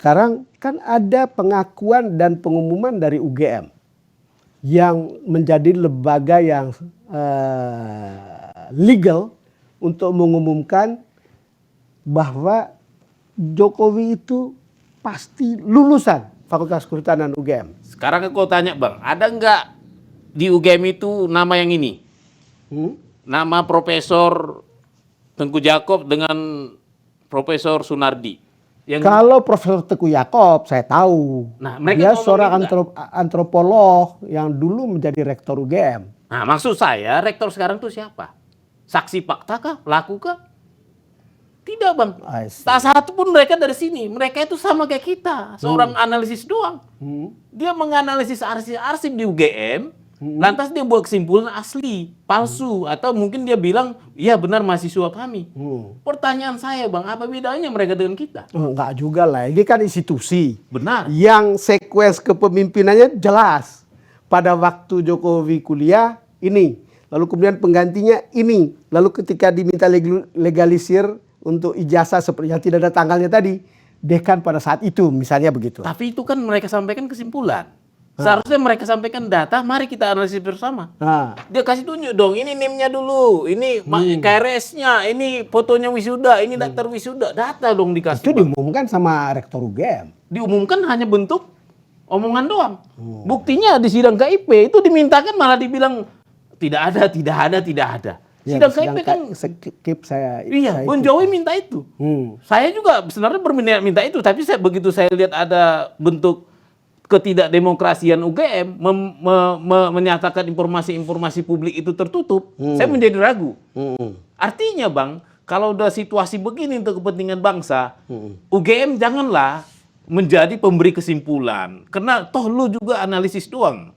sekarang kan ada pengakuan dan pengumuman dari UGM yang menjadi lembaga yang legal untuk mengumumkan bahwa Jokowi itu pasti lulusan Fakultas Kehutanan UGM. Sekarang aku tanya Bang, ada nggak di UGM itu nama yang ini? Nama Profesor Tengku Jakob dengan Profesor Sunardi. Kalau Profesor Teguh Yakob saya tahu. Nah, mereka dia seorang antropolog yang dulu menjadi rektor UGM. Nah, maksud saya rektor sekarang itu siapa? Saksi fakta kah? Pelaku kah? Tidak Bang. Tak satu pun mereka dari sini. Mereka itu sama kayak kita. Seorang analisis doang. Dia menganalisis arsip-arsip di UGM. Lantas dia buat kesimpulan asli, palsu. Atau mungkin dia bilang, iya benar mahasiswa kami. Pertanyaan saya Bang, apa bedanya mereka dengan kita? Enggak juga lah. Ini kan institusi. Benar. Yang sekuens kepemimpinannya jelas. Pada waktu Jokowi kuliah, ini. Lalu kemudian penggantinya ini. Lalu ketika diminta legalisir untuk ijazah seperti yang tidak ada tanggalnya tadi, dekan pada saat itu misalnya begitu. Tapi itu kan mereka sampaikan kesimpulan. Seharusnya mereka sampaikan data, mari kita analisis bersama. Dia kasih tunjuk dong, ini NIM-nya dulu, ini KRS-nya, ini fotonya wisuda, ini daftar wisuda, data dong dikasih. Itu diumumkan sama rektor UGM. Diumumkan hanya bentuk omongan doang. Buktinya di sidang KIP itu dimintakan malah dibilang tidak ada, tidak ada, tidak ada. Sidang KIP kan skip saya. Iya, Bung Jokowi minta itu. Saya juga sebenarnya berminat minta itu, tapi begitu saya lihat ada bentuk ketidakdemokrasian UGM menyatakan informasi-informasi publik itu tertutup, saya menjadi ragu. Artinya Bang, kalau udah situasi begini untuk kepentingan bangsa, UGM janganlah menjadi pemberi kesimpulan. Karena toh lu juga analisis doang.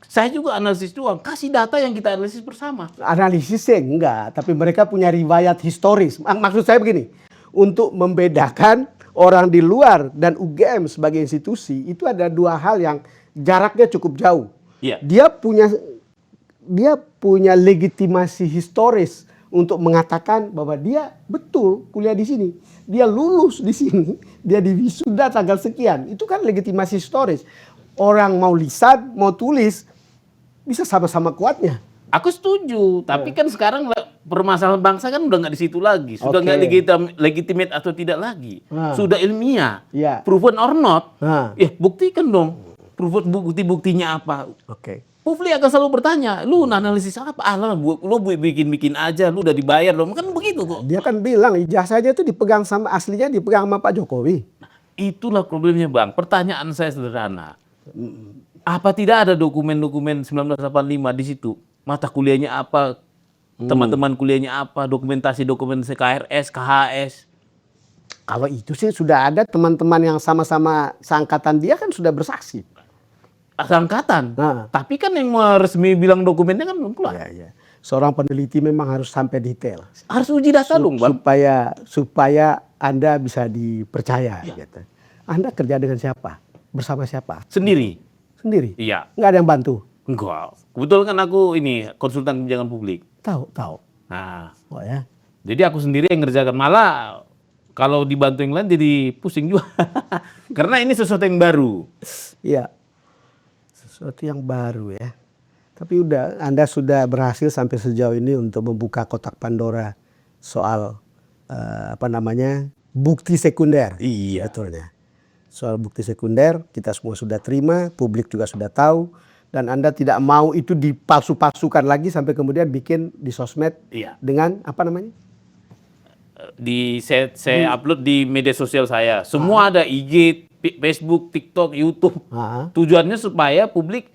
Saya juga analisis doang, kasih data yang kita analisis bersama. Analisisnya enggak, tapi mereka punya riwayat historis. Maksud saya begini, untuk membedakan orang di luar dan UGM sebagai institusi, itu ada dua hal yang jaraknya cukup jauh. Yeah. Dia punya legitimasi historis untuk mengatakan bahwa dia betul kuliah di sini. Dia lulus di sini, dia diwisuda tanggal sekian. Itu kan legitimasi historis. Orang mau lisan, mau tulis, bisa sama-sama kuatnya. Aku setuju, tapi kan sekarang permasalahan bangsa kan udah nggak di situ lagi, sudah nggak legitimate atau tidak lagi, sudah ilmiah, proven or not, ya buktikan dong, bukti-buktinya apa? Publik akan selalu bertanya, lu analisis apa? Lu bikin aja, lu udah dibayar dong, kan begitu kok. Dia kan bilang ijazahnya itu dipegang sama aslinya dipegang sama Pak Jokowi. Itulah problemnya Bang. Pertanyaan saya sederhana, apa tidak ada dokumen-dokumen 1985 di situ? Mata kuliahnya apa, teman-teman kuliahnya apa, dokumentasi KRS, KHS. Kalau itu sih sudah ada teman-teman yang sama-sama seangkatan dia kan sudah bersaksi. Seangkatan? Tapi kan yang resmi bilang dokumennya kan belum keluar. Ya. Seorang peneliti memang harus sampai detail. Harus uji data dong Bang. Supaya Anda bisa dipercaya. Gitu. Anda kerja dengan siapa? Bersama siapa? Sendiri? Iya. Nggak ada yang bantu? Enggak. Kebetulan kan aku konsultan kebijakan publik. Tahu. Nah, ya. Jadi aku sendiri yang ngerjakan. Malah kalau dibantu yang lain jadi pusing juga. Karena ini sesuatu yang baru. Iya. Sesuatu yang baru ya. Tapi Anda sudah berhasil sampai sejauh ini untuk membuka kotak Pandora soal bukti sekunder. Iya. Betulnya. Soal bukti sekunder kita semua sudah terima, publik juga sudah tahu. Dan Anda tidak mau itu dipalsu-palsukan lagi sampai kemudian bikin di sosmed dengan saya upload di media sosial saya. Semua ada IG, Facebook, TikTok, YouTube. Tujuannya supaya publik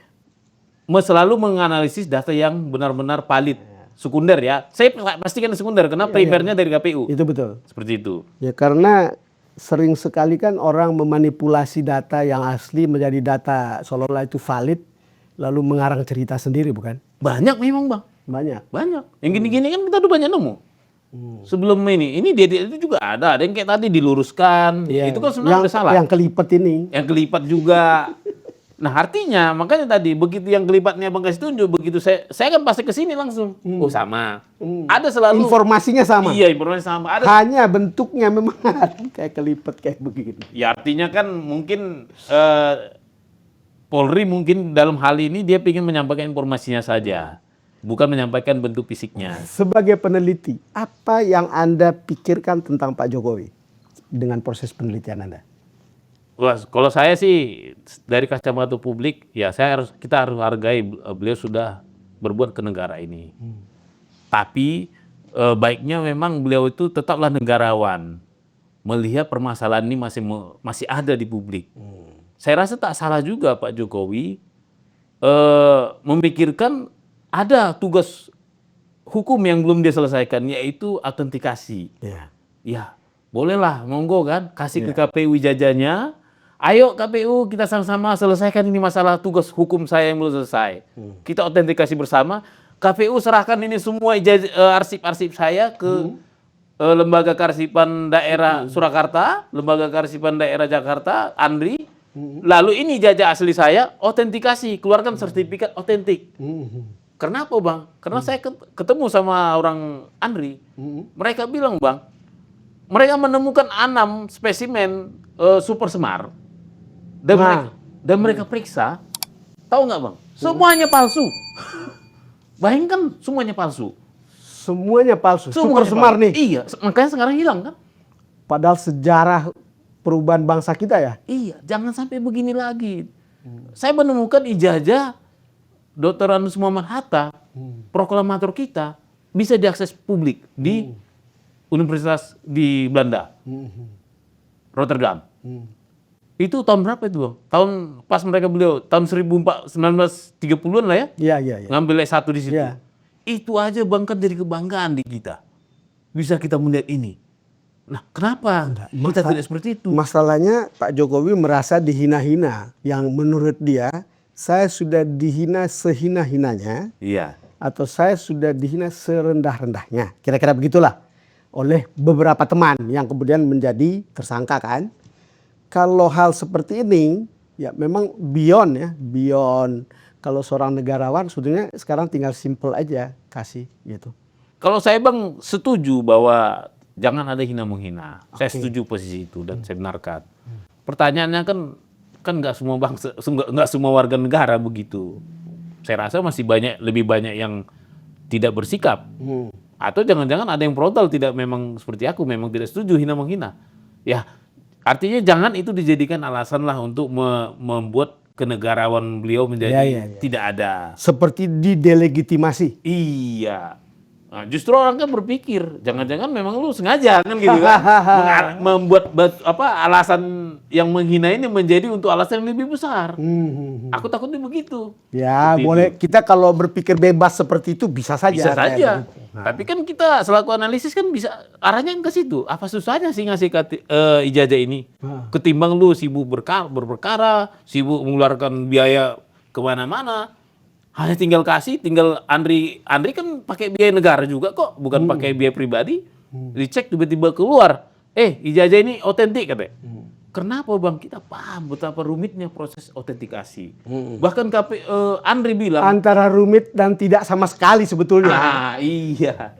selalu menganalisis data yang benar-benar valid. Sekunder ya. Saya pastikan sekunder karena primernya dari KPU. Itu betul. Seperti itu. Ya karena sering sekali kan orang memanipulasi data yang asli menjadi data seolah-olah itu valid. Lalu mengarang cerita sendiri bukan? Banyak memang Bang. Banyak. Yang gini-gini kan kita udah banyak nemu. Sebelum ini dia itu juga ada yang kayak tadi diluruskan. Itu kan sebenarnya udah salah. Yang kelipet ini. Yang kelipat juga. Nah artinya makanya tadi begitu yang kelibatnya Bang kasih tunjuk, begitu saya kan pasti ke sini langsung. Oh sama. Ada selalu Informasinya sama. Iya, informasi sama. Ada. Hanya bentuknya memang kayak kelipat kayak begini. Ya artinya kan mungkin Polri mungkin dalam hal ini dia ingin menyampaikan informasinya saja, bukan menyampaikan bentuk fisiknya. Sebagai peneliti, apa yang Anda pikirkan tentang Pak Jokowi dengan proses penelitian Anda? Wah, kalau saya sih dari kacamata publik, ya kita harus hargai beliau sudah berbuat ke negara ini. Tapi baiknya memang beliau itu tetaplah negarawan, melihat permasalahan ini masih ada di publik. Saya rasa tak salah juga Pak Jokowi memikirkan ada tugas hukum yang belum dia selesaikan, yaitu autentikasi. Ya, bolehlah, monggo kan, kasih ke KPU ijazahnya. Ayo KPU kita sama-sama selesaikan ini masalah tugas hukum saya yang belum selesai. Kita autentikasi bersama. KPU serahkan ini semua arsip-arsip saya ke Lembaga Kearsipan Daerah Surakarta, Lembaga Kearsipan Daerah Jakarta, ANDRI. Lalu ini ijazah asli saya, autentikasi, keluarkan sertifikat otentik. Kenapa Bang? Karena saya ketemu sama orang ANDRI. Mereka bilang Bang, mereka menemukan 6 spesimen super semar. Dan mereka periksa, tahu nggak Bang? Semuanya palsu. Bayangkan semuanya palsu. Semuanya palsu. Super semar nih. Iya, makanya sekarang hilang kan? Padahal sejarah perubahan bangsa kita ya. Iya, jangan sampai begini lagi. Saya menemukan ijazah Dr. Andes Muhammad Hatta, proklamator kita, bisa diakses publik di Universitas di Belanda, Rotterdam. Itu tahun berapa itu Bang? Tahun pas beliau tahun 1930-an lah ya? Iya. Ngambil S1 di situ. Iya. Itu aja Bang kan jadi kebanggaan di kita. Bisa kita melihat ini. Nah, kenapa kita tidak seperti itu? Masalahnya Pak Jokowi merasa dihina-hina. Yang menurut dia, saya sudah dihina sehina-hinanya. Iya. Atau saya sudah dihina serendah-rendahnya. Kira-kira begitulah. Oleh beberapa teman yang kemudian menjadi tersangka kan. Kalau hal seperti ini, ya memang beyond. Kalau seorang negarawan sebetulnya sekarang tinggal simple aja kasih gitu. Kalau saya Bang setuju bahwa jangan ada hina-menghina. Saya setuju posisi itu dan saya benarkan. Pertanyaannya kan nggak semua bangsa, nggak semua warga negara begitu. Saya rasa masih lebih banyak yang tidak bersikap. Atau jangan-jangan ada yang frontal tidak memang seperti aku, memang tidak setuju hina-menghina. Ya, artinya jangan itu dijadikan alasan lah untuk membuat kenegarawan beliau menjadi tidak ada. Seperti didelegitimasi. Iya. Nah, justru orang kan berpikir, jangan-jangan memang lu sengaja kan gitu kan, membuat alasan yang menghina ini menjadi untuk alasan yang lebih besar. Aku takutnya begitu. Ya, seperti boleh. itu. Kita kalau berpikir bebas seperti itu bisa saja. Bisa saja. Tapi kan kita selaku analisis kan bisa arahnya ke situ. Apa susahnya sih ngasih ijazah ini? Ketimbang lu sibuk berperkara, sibuk mengeluarkan biaya kemana-mana. Hanya tinggal Andri kan pakai biaya negara juga kok, bukan pakai biaya pribadi. Dicek tiba-tiba keluar, ijazah ini otentik katanya. Kenapa Bang? Kita paham betapa rumitnya proses autentikasi. Bahkan Andri bilang antara rumit dan tidak sama sekali sebetulnya. iya.